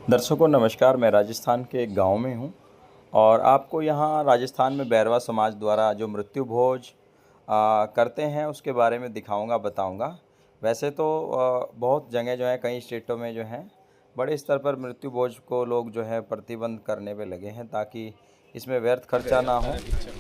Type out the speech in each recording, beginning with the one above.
दर्शकों नमस्कार। मैं राजस्थान के एक गांव में हूं और आपको यहां राजस्थान में बैरवा समाज द्वारा जो मृत्यु भोज करते हैं उसके बारे में दिखाऊंगा, बताऊंगा। वैसे तो बहुत जगह जो है, कई स्टेटों में जो है बड़े स्तर पर मृत्यु भोज को लोग जो है प्रतिबंध करने पे लगे हैं, ताकि इसमें व्यर्थ खर्चा ना हो।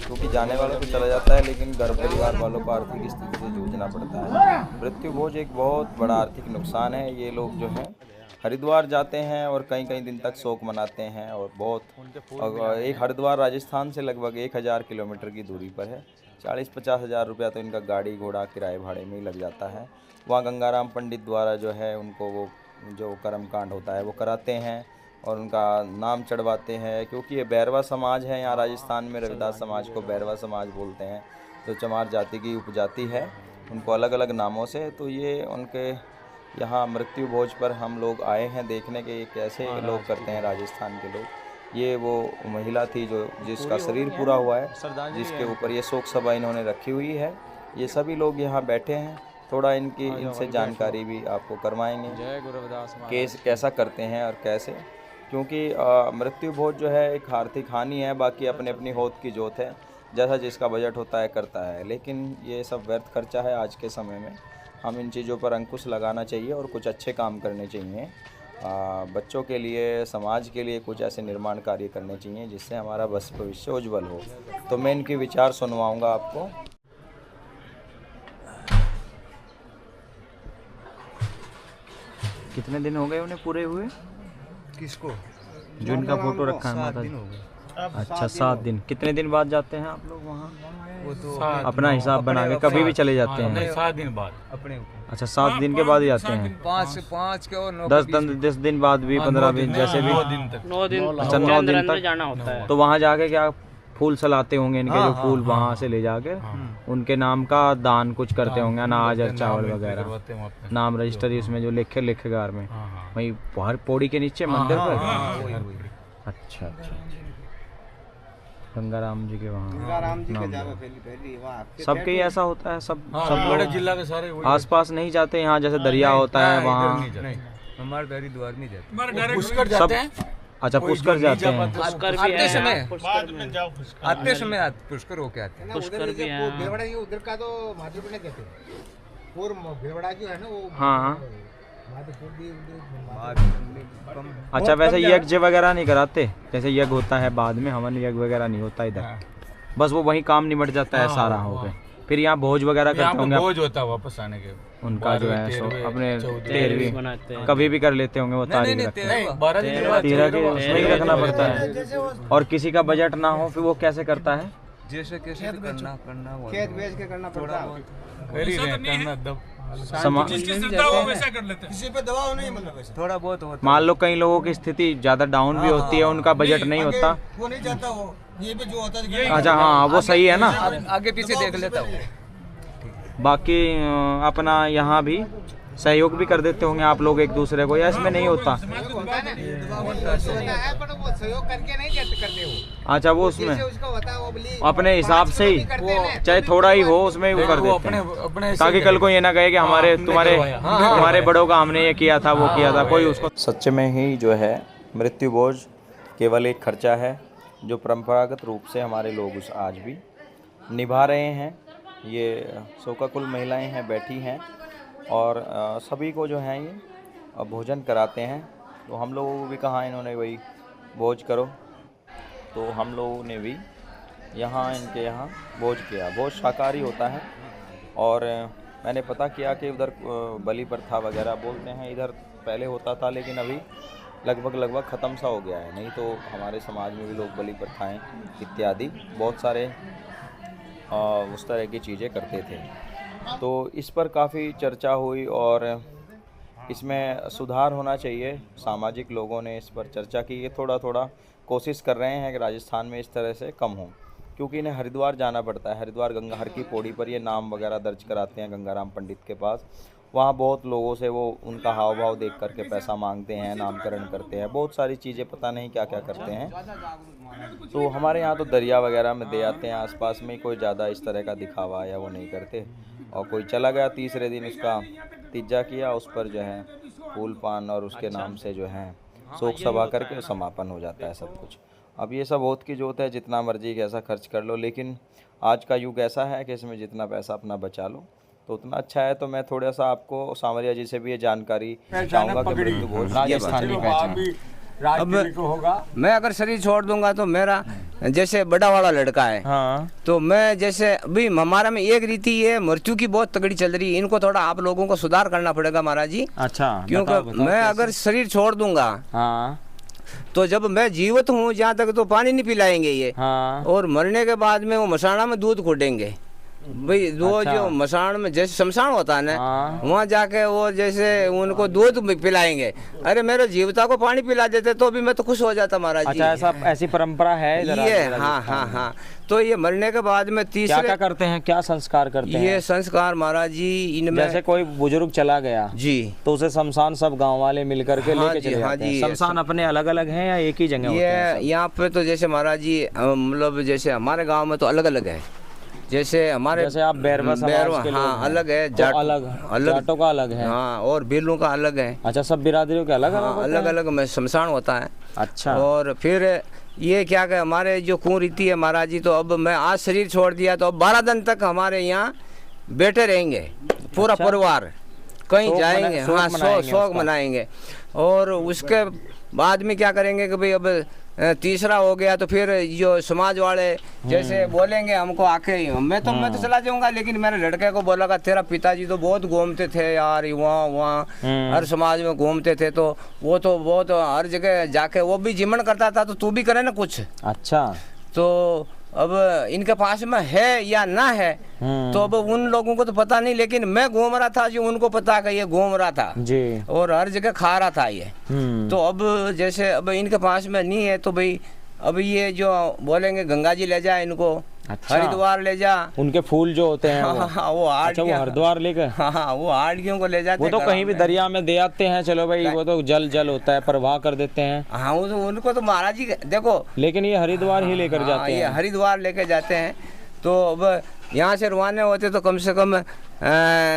क्योंकि जाने वाला तो चला जाता है, लेकिन घर परिवार वालों को आर्थिक स्थिति से जूझना पड़ता है। मृत्यु भोज एक बहुत बड़ा आर्थिक नुकसान है। ये लोग जो है हरिद्वार जाते हैं और कई कई दिन तक शोक मनाते हैं। और एक हरिद्वार राजस्थान से लगभग 1000 किलोमीटर की दूरी पर है। 40-50 हज़ार रुपया तो इनका गाड़ी घोड़ा किराए भाड़े में ही लग जाता है। वहाँ गंगाराम पंडित द्वारा जो है उनको वो जो कर्म कांड होता है वो कराते हैं और उनका नाम चढ़वाते हैं। क्योंकि ये बैरवा समाज है यहाँ राजस्थान में, रविदास समाज को बैरवा समाज बोलते हैं, जो चमार जाति की उपजाति है, उनको अलग अलग नामों से। तो ये उनके यहाँ मृत्यु भोज पर हम लोग आए हैं देखने के कैसे लोग करते हैं राजस्थान के लोग। ये वो महिला थी जो जिसका शरीर पूरा हुआ है, जिसके ऊपर ये शोक सभा इन्होंने रखी हुई है। ये सभी लोग यहाँ बैठे हैं, थोड़ा इनसे जानकारी भी आपको करवाएंगे कैसा करते हैं और कैसे। क्योंकि मृत्यु भोज जो है एक आर्थिक हानि है, बाकी अपने अपनी होत की जोत है, जैसा जिसका बजट होता है करता है। लेकिन ये सब व्यर्थ खर्चा है। आज के समय में हम इन चीज़ों पर अंकुश लगाना चाहिए और कुछ अच्छे काम करने चाहिए। बच्चों के लिए, समाज के लिए कुछ ऐसे निर्माण कार्य करने चाहिए जिससे हमारा भविष्य उज्जवल हो। तो मैं इनके विचार सुनवाऊंगा आपको। कितने दिन हो गए उन्हें पूरे हुए? किसको? जो इनका फोटो रखा है माता जी। अच्छा, 7 दिन। कितने दिन बाद जाते हैं आप लोग वहाँ? वो तो अपना हिसाब बना के कभी भी चले जाते हैं? 7 दिन बाद अपने अच्छा, 7 दिन के बाद ही जाते हैं। 5 के और 10 दिन बाद भी, 15 दिन, जैसे भी 9 दिन तक। 9 दिन अच्छा, 9 दिन तक जाना होता है। तो वहाँ जाके क्या फूल सलाते होंगे इनके? जो फूल वहाँ से ले जाके उनके नाम का दान कुछ करते होंगे, अनाज और चावल वगैरह। नाम रजिस्टरी उसमें जो लिखेगार में, वही बाहर पौड़ी के नीचे मंदिर पर। अच्छा अच्छा, गंगाराम जी के वहाँ सबके ही ऐसा होता है? सब बड़े जिला के सारे आसपास नहीं जाते यहाँ? जैसे दरिया होता है वहाँ? हमारे हरिद्वार नहीं जाते, पुष्कर जाते हैं। अच्छा, पुष्कर जाते हैं। पुष्कर भी आते है, समय पुष्कर पुष्कर होके आते हैं। पुष्कर भी है। भिलवाड़ा ये उधर का तो माधुपुर नहीं कहते, और भिलवाड़ा जो है ना वो हाँ। माधुपुर भी अच्छा, वैसे यज्ञ वगैरह नहीं कराते? जैसे यज्ञ होता है बाद में, हवन यज्ञ वगैरह नहीं होता इधर? बस वो वही काम निमट जाता है सारा हो गए। फिर यहाँ भोज वगैरह करते होंगे? भोज होता है वापस आने के। उनका जो है सो अपने 13वीं बनाते हैं। कभी भी कर लेते होंगे वो तारीख रखते हैं? 12 दिन के बाद 13 के उसमें ही रखना पड़ता है। और किसी का बजट ना हो फिर वो कैसे करता है? जैसे कैसे करना हुआ खेत बेच के करना पड़ता है। कर ही रहे हैं, करना दब किसी पे दबाव नहीं, मतलब वैसे थोड़ा बहुत होता मान लो कई लोगों की स्थिति ज्यादा डाउन भी होती है, उनका बजट नहीं होता। वो नहीं जाता, वो ये पे जो होता है। अच्छा हाँ, वो सही है ना। आगे पीछे देख लेता हूँ। बाकी अपना यहाँ भी सहयोग भी कर देते होंगे आप लोग एक दूसरे को, या इसमें नहीं होता? सहयोग करके नहीं करते वो। अच्छा, वो उसमें उसका होता है वो अपने हिसाब से ही, चाहे थोड़ा ही हो उसमें वो कर देते हैं, ताकि कल को ये ना कहे कि हमारे तुम्हारे बड़ों का हमने ये किया था, वो किया था। कोई उसको सच में ही जो है मृत्यु भोज केवल एक खर्चा है जो परंपरागत रूप से हमारे लोग उस आज भी निभा रहे हैं। ये शोकाकुल महिलाएं हैं, बैठी हैं और सभी को जो है ये भोजन कराते हैं। तो हम लोगों को भी कहा इन्होंने वही भोज करो, तो हम लोगों ने भी यहाँ इनके यहाँ भोज किया। भोज शाकाहारी होता है और मैंने पता किया कि उधर बलि प्रथा वगैरह बोलते हैं, इधर पहले होता था, लेकिन अभी लगभग ख़त्म सा हो गया है। नहीं तो हमारे समाज में भी लोग बलि प्रथाएँ इत्यादि बहुत सारे उस तरह की चीज़ें करते थे। तो इस पर काफ़ी चर्चा हुई और इसमें सुधार होना चाहिए। सामाजिक लोगों ने इस पर चर्चा की। ये थोड़ा कोशिश कर रहे हैं कि राजस्थान में इस तरह से कम हो, क्योंकि इन्हें हरिद्वार जाना पड़ता है। हरिद्वार गंगा हर की पौड़ी पर ये नाम वगैरह दर्ज कराते हैं गंगाराम पंडित के पास। वहाँ बहुत लोगों से वो उनका हाव भाव देख करके पैसा मांगते हैं, नामकरण करते हैं, बहुत सारी चीज़ें पता नहीं क्या क्या करते हैं। तो हमारे यहाँ तो दरिया वगैरह में दे आते हैं, आसपास में कोई ज़्यादा इस तरह का दिखावा या वो नहीं करते। और कोई चला गया तीसरे दिन उसका तीजा किया, उस पर जो है फूल पान और उसके नाम से जो है शोक सभा करके समापन हो जाता है सब कुछ। अब ये सब होत की जोत है, जितना मर्जी कैसा खर्च कर लो, लेकिन आज का युग ऐसा है कि इसमें जितना पैसा अपना बचा लो तो उतना अच्छा है। तो मैं थोड़ा सा आपको सांवरिया जी से भी ये जानकारी चाहूँगा कि मृत्यु भोज राजस्थानी पहचान। अब मैं अगर शरीर छोड़ दूंगा तो मेरा जैसे बड़ा वाला लड़का है, हाँ तो मैं जैसे अभी हमारा में एक रीति ये मृत्यु की बहुत तगड़ी चल रही है, इनको थोड़ा आप लोगों को सुधार करना पड़ेगा महाराज जी। अच्छा, क्योंकि मैं अगर शरीर छोड़ दूंगा हाँ तो जब मैं जीवित हूँ जहाँ तक तो पानी नहीं पिलाएंगे ये, हाँ और मरने के बाद में वो मसाना में दूध खोटेंगे भाई। वो अच्छा। जो मसान में जैसे शमशान होता है ना, हाँ। वहाँ जाके वो जैसे उनको दूध पिलाएंगे। अरे मेरे जीविता को पानी पिला देते तो भी मैं तो खुश हो जाता महाराज जी। अच्छा, ऐसी परंपरा है इधर ये आपके हाँ राजस्थान हाँ में? हाँ। तो ये मरने के बाद में क्या तीसरे क्या करते हैं, क्या संस्कार करते हैं? ये संस्कार महाराज जी इनमें जैसे कोई बुजुर्ग चला गया जी, तो उसे शमशान सब गांव वाले मिलकर के हाँ लेके जी, चले हाँ जाते हैं। जी। शमशान अपने अलग अलग हैं या एक ही जगह होते हैं? ये यहाँ पे तो जैसे महाराज जी मतलब जैसे हमारे गांव में तो अलग अलग है। जैसे हमारे जैसे आप बैरवा समाज के लोग हाँ हैं, अलग है, तो जाट अलग जाटों का अलग है। हाँ, और भीलों का अलग है। अच्छा, सब बिरादरियों के अलग अलग हाँ, होते अलग हैं? अलग में शमशान होता है। अच्छा, और फिर ये क्या कि हमारे जो कुरीति है महाराज जी, तो अब मैं आज शरीर छोड़ दिया तो अब 12 दिन तक हमारे यहाँ बैठे रहेंगे पूरा अच्छा? परिवार, कहीं शोक जाएंगे, हाँ मनाएंगे शोक उसका। मनाएंगे। और उसके बाद में क्या करेंगे कि भाई अब तीसरा हो गया तो फिर जो समाज वाले जैसे बोलेंगे हमको आके, मैं तो चला जाऊंगा, लेकिन मेरे लड़के को बोला कि तेरा पिताजी तो बहुत घूमते थे यार, वहाँ वहाँ हर समाज में घूमते थे, तो वो तो बहुत हर जगह जाके वो भी जीवन करता था, तो तू भी करे ना कुछ। अच्छा, तो अब इनके पास में है या ना है तो अब उन लोगों को तो पता नहीं, लेकिन मैं घूम रहा था जो उनको पता कि ये घूम रहा था जी। और हर जगह खा रहा था ये। तो अब जैसे अब इनके पास में नहीं है तो भाई अब ये जो बोलेंगे गंगा जी ले जा इनको, अच्छा। हरिद्वार ले जा, उनके फूल जो होते हैं वो अच्छा, वो हरिद्वार लेकर हाँ वो हाड़ियों को ले जाते वो तो हैं कहीं भी में। दरिया में दे आते हैं, चलो भाई वो तो जल होता है, प्रवाह कर देते हैं, हाँ उनको तो महाराज जी देखो, लेकिन ये हरिद्वार ही लेकर हाँ, जाते ये हैं। हरिद्वार लेके जाते हैं। तो अब यहाँ से रवाना होते तो कम से कम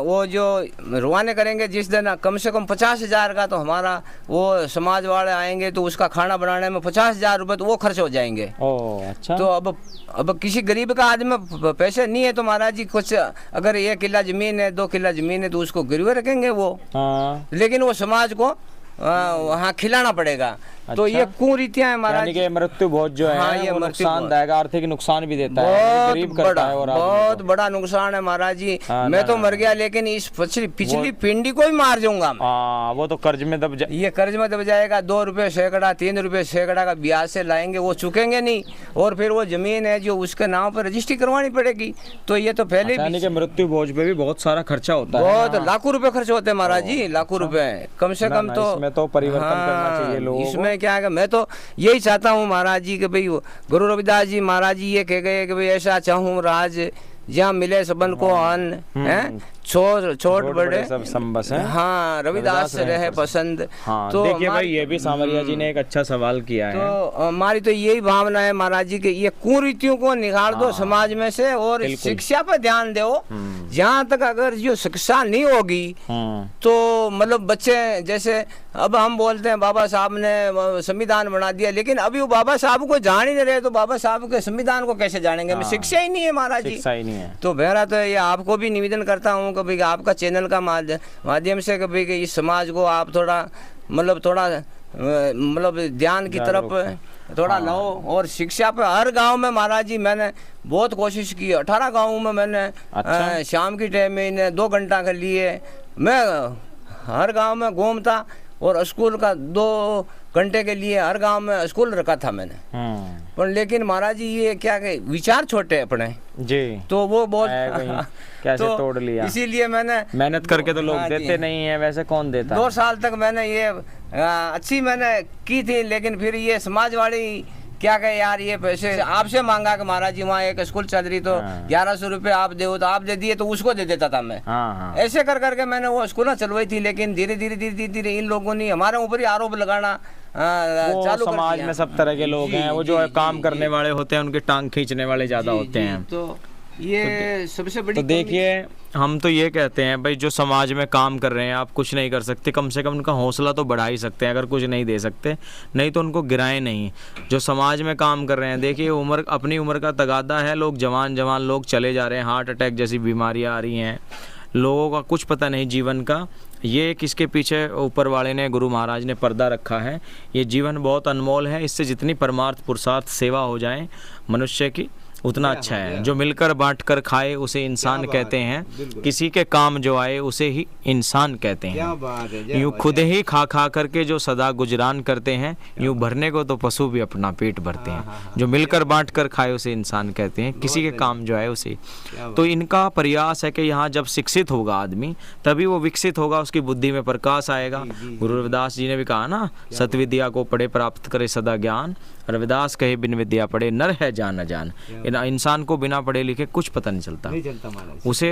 वो जो रवाना करेंगे जिस दिन, कम से कम 50,000 का तो हमारा वो समाज वाले आएंगे तो उसका खाना बनाने में 50,000 रुपये तो वो खर्च हो जाएंगे। ओह अच्छा। तो अब किसी गरीब का आदमी पैसे नहीं है तो महाराज जी कुछ अगर 1 किला जमीन है 2 किला जमीन है तो उसको गिरवे रखेंगे वो, हाँ, लेकिन वो समाज को वहाँ खिलाना पड़ेगा। तो अच्छा। ये कुरीतियाँ है महाराज यानी कि मृत्यु भोज जो है हाँ, ये वो मृत्यु नुकसानदायक, आर्थिक नुकसान भी देता है, बहुत गरीब बड़ा, करता है और आदमी बहुत को। बड़ा नुकसान है महाराज जी। हाँ, मैं ना, तो ना, मर गया, लेकिन इस पिछली पिंडी को ही मार जाऊंगा मैं। हाँ, वो तो कर्ज में दब ये कर्ज में दब जाएगा, 2 रुपये सैकड़ा 3 रुपये सैकड़ा का ब्याज से लाएंगे, वो चुकेंगे नहीं, और फिर वो जमीन है जो उसके नाम पर रजिस्ट्री करवानी पड़ेगी। तो ये तो पहले यानी कि मृत्यु भोज पे भी बहुत सारा खर्चा होता है। बहुत लाखों रुपए खर्च होते हैं महाराज जी, लाखों रुपए कम से कम। तो इसमें तो परिवर्तन करना चाहिए लोगों को। इसमें क्या है, मैं तो यही चाहता हूँ महाराज जी कि भाई गुरु रविदास जी महाराज जी ये कह गए कि भाई ऐसा चाहूँ राज जहाँ मिले सबन को अन्न, हैं छोट बड़े सब संबस हैं। हाँ, रविदास से रहे पसंद। हाँ, तो देखिए भाई ये भी सांवरिया जी ने एक अच्छा सवाल किया है। तो हमारी तो यही भावना है महाराज जी कि ये कुरीतियों को निकाल दो समाज में से, और शिक्षा पर ध्यान दो। जहाँ तक अगर जो शिक्षा नहीं होगी तो मतलब बच्चे जैसे अब हम बोलते हैं बाबा साहब ने संविधान बना दिया, लेकिन अभी वो बाबा साहब को जान ही नहीं रहे, तो बाबा साहब के संविधान को कैसे जानेंगे? शिक्षा ही नहीं है महाराज जी, शिक्षा ही नहीं है। तो मेरा तो ये आपको भी निवेदन करता हूँ कि भाई आपका चैनल का माध्यम से कभी कि इस समाज को आप थोड़ा ध्यान की तरफ थोड़ा लाओ, और शिक्षा पे हर गांव में महाराज जी मैंने बहुत कोशिश की। 18 गाँव में मैंने अच्छा। शाम की टाइम में 2 घंटा के लिए मैं हर गांव में घूमता, और स्कूल का 2 घंटे के लिए हर गांव में स्कूल रखा था मैंने। पर लेकिन महाराज जी ये क्या के विचार छोटे अपने जी, तो वो बहुत कैसे तोड़ लिया। इसीलिए मैंने मेहनत करके तो लोग देते नहीं है, वैसे कौन देता 2 साल तक मैंने ये अच्छी मैंने की थी, लेकिन फिर ये समाज वाली क्या कहे यार ये पैसे आपसे मांगा कि महाराज जी वहाँ एक स्कूल चल रही तो 1100 रुपये आप दे, तो आप दे दिए तो उसको दे देता था मैं। ऐसे कर करके मैंने वो स्कूल चलवाई थी, लेकिन धीरे धीरे इन लोगों ने हमारे ऊपर ही आरोप लगाना चालू कर समाज में सब तरह के लोग हैं, वो जो काम करने वाले होते हैं उनके टांग खींचने वाले ज्यादा होते हैं। तो ये सबसे बड़ी तो देखिए, हम तो ये कहते हैं भाई, जो समाज में काम कर रहे हैं, आप कुछ नहीं कर सकते, कम से कम उनका हौसला तो बढ़ा ही सकते हैं। अगर कुछ नहीं दे सकते, नहीं तो उनको गिराएं नहीं। जो समाज में काम कर रहे हैं, देखिए उम्र, अपनी उम्र का तगादा है, लोग जवान लोग चले जा रहे हैं, हार्ट अटैक जैसी बीमारियां आ रही हैं, लोगों का कुछ पता नहीं जीवन का। ये किसके पीछे ऊपर वाले ने, गुरु महाराज ने पर्दा रखा है। ये जीवन बहुत अनमोल है, इससे जितनी परमार्थ पुरुषार्थ सेवा हो जाए मनुष्य की, उतना अच्छा है। जो मिलकर बांट कर खाए उसे इंसान कहते हैं, किसी के काम जो आए उसे ही इंसान कहते हैं। यूँ खुद ही खा खा करके जो सदा गुजरान करते हैं, यूँ भरने को तो पशु भी अपना पेट भरते हैं। जो मिलकर बांट कर खाए उसे इंसान कहते हैं, किसी के काम जो आए उसे। तो इनका प्रयास है कि यहाँ जब शिक्षित होगा आदमी, तभी वो विकसित होगा, उसकी बुद्धि में प्रकाश आएगा। गुरु रविदास जी ने भी कहा ना, सतविद्या को पढ़े प्राप्त करे सदा ज्ञान, रविदास कहे बिन विद्या पढ़े नर है जान न जान। इंसान को बिना पढ़े लिखे कुछ पता नहीं चलता, उसे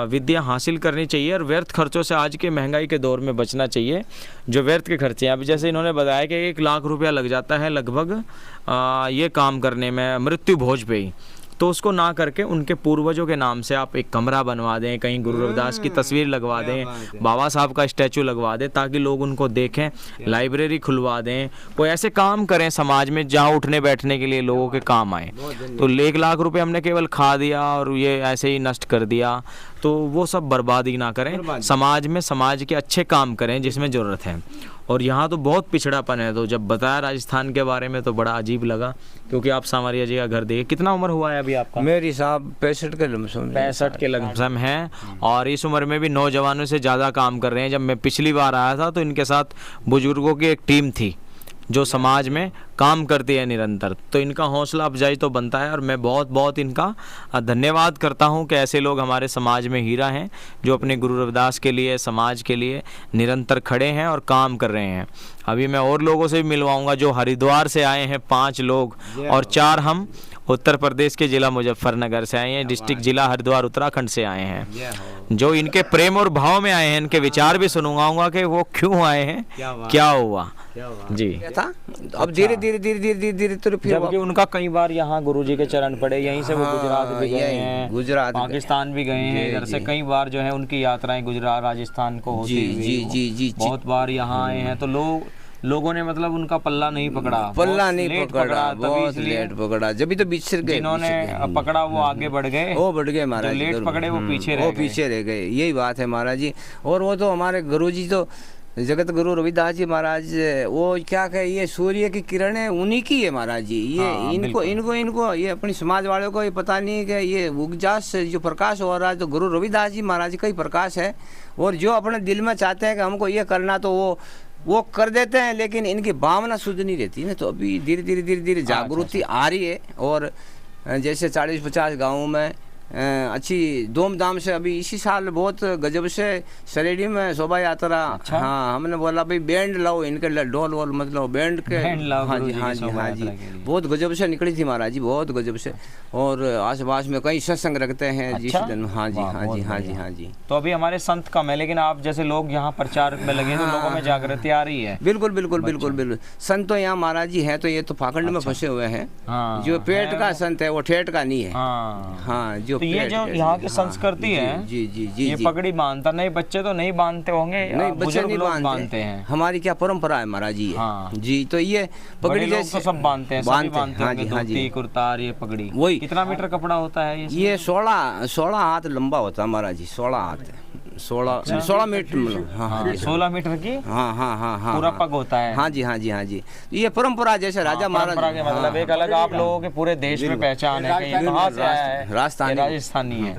विद्या हासिल करनी चाहिए और व्यर्थ खर्चों से आज के महंगाई के दौर में बचना चाहिए। जो व्यर्थ के खर्चे हैं, अभी जैसे इन्होंने बताया कि 1 लाख रुपया लग जाता है लगभग ये काम करने में, मृत्यु भोज पे ही। तो उसको ना करके उनके पूर्वजों के नाम से आप एक कमरा बनवा दें, कहीं गुरु रविदास की तस्वीर लगवा दें, बाबा साहब का स्टैचू लगवा दें, ताकि लोग उनको देखें, लाइब्रेरी खुलवा दें, कोई ऐसे काम करें समाज में जहाँ उठने बैठने के लिए लोगों के काम आए। तो 1 लाख रुपए हमने केवल खा दिया और ये ऐसे ही नष्ट कर दिया, तो वो सब बर्बादी ना करें। समाज में समाज के अच्छे काम करें जिसमें ज़रूरत है। और यहाँ तो बहुत पिछड़ापन है। तो जब बताया राजस्थान के बारे में तो बड़ा अजीब लगा, क्योंकि आप सांवरिया जी का घर देखिए। कितना उम्र हुआ है अभी आपका? मेरी साहब 65 के लमसम 65 के लमसम है, और इस उम्र में भी नौजवानों से ज़्यादा काम कर रहे हैं। जब मैं पिछली बार आया था तो इनके साथ बुजुर्गों की एक टीम थी जो समाज में काम करती है निरंतर। तो इनका हौसला अफजाई तो बनता है, और मैं बहुत बहुत इनका धन्यवाद करता हूं कि ऐसे लोग हमारे समाज में हीरा हैं, जो अपने गुरु रविदास के लिए, समाज के लिए निरंतर खड़े हैं और काम कर रहे हैं। अभी मैं और लोगों से भी मिलवाऊंगा जो हरिद्वार से आए हैं, 5 लोग, और 4 हम उत्तर प्रदेश के जिला मुजफ्फरनगर से आए हैं, डिस्ट्रिक्ट जिला हरिद्वार उत्तराखंड से आए हैं। जो इनके प्रेम और भाव में आए हैं, इनके विचार भी सुनूंगा कि वो क्यों आए हैं, क्या हुआ जी। था अब धीरे धीरे धीरे धीरे धीरे धीरे तो फिर जबकि उनका कई बार यहाँ गुरुजी के चरण पड़े, यहीं से वो गुजरात भी गए हैं, गुजरात पाकिस्तान भी गए हैं, इधर से कई बार जो है उनकी यात्राएं गुजरात राजस्थान को होती हुई बहुत बार यहाँ आए हैं। तो लोगों ने मतलब उनका पल्ला नहीं पकड़ा, बहुत लेट पकड़ा, जब तो बिछड़ गए। जिन्होंने पकड़ा वो आगे बढ़ गए, महाराज। लेट पकड़े वो पीछे रह गए। यही बात है महाराज जी। और वो तो हमारे गुरुजी तो जगत गुरु रविदास जी महाराज, वो क्या कहे, ये सूर्य की किरणें उन्हीं की है महाराज जी। ये इनको ये अपनी समाज वालों को ये पता नहीं कि ये उगजास से जो प्रकाश हो रहा है तो गुरु रविदास जी महाराज का ही प्रकाश है। और जो अपने दिल में चाहते हैं कि हमको ये करना, तो वो कर देते हैं, लेकिन इनकी भावना शुद्ध नहीं रहती ना। तो अभी धीरे धीरे जागृति आ रही है। और जैसे 40-50 गाँवों में अच्छी धूमधाम से अभी इसी साल बहुत गजब से सरेडी में शोभा यात्रा। अच्छा? हाँ, हमने बोला भाई बैंड लाओ, इनके ढोल वोल मतलब बैंड के। हाँ जी, बहुत गजब से निकली थी महाराज जी, बहुत गजब से। और आसपास में कई सत्संग रखते हैं जिस दिन। हाँ जी। तो अभी हमारे संत कम है, लेकिन आप जैसे लोग यहाँ प्रचार में लगे तो लोगों में जागृति आ रही है। बिल्कुल। संत तो यहाँ महाराज जी है, तो ये तो फाखंड में फंसे हुए हैं। जो पेट का संत है वो ठेठ का नहीं है। हाँ, जो तो ये जो यहाँ की संस्कृति है, जी, ये पगड़ी बांधता, नहीं बच्चे तो नहीं बांधते होंगे, नहीं बच्चे नहीं बांधते हैं। हमारी क्या परंपरा है महाराज जी। जी, तो ये पगड़ी जैसे तो सब बांधते हैं, धोती कुर्ता, ये पगड़ी। वही कितना मीटर कपड़ा होता है ये? 16 हाथ लंबा होता है महाराज जी, 16 हाथ, 16 मीटर। हाँ, 16 मीटर की। हाँ, पूरा पग होता है। हाँ जी। ये परंपरा जैसे राजा महाराज के मतलब एक अलग आप लोगों के पूरे देश में पहचान है, राजस्थानी है।